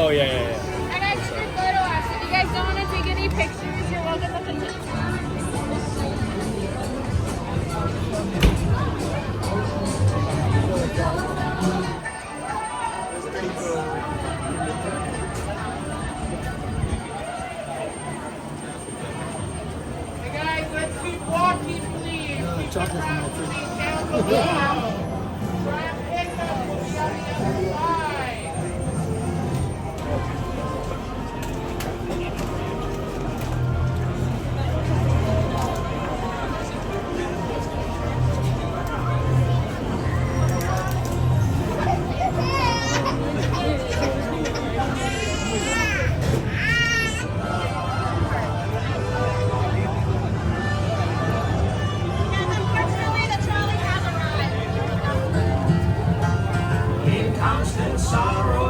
Oh, yeah, yeah, yeah. And I just did photo ops. If you guys don't want to take any pictures, you're welcome to continue. Hey guys, let's keep walking, please. Keep the crowd moving down the wall. Tram pickup will be on the other side. Unfortunately, the trolley has arrived. In constant sorrow.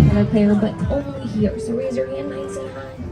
Another player, but only here. So raise your hand nice and high.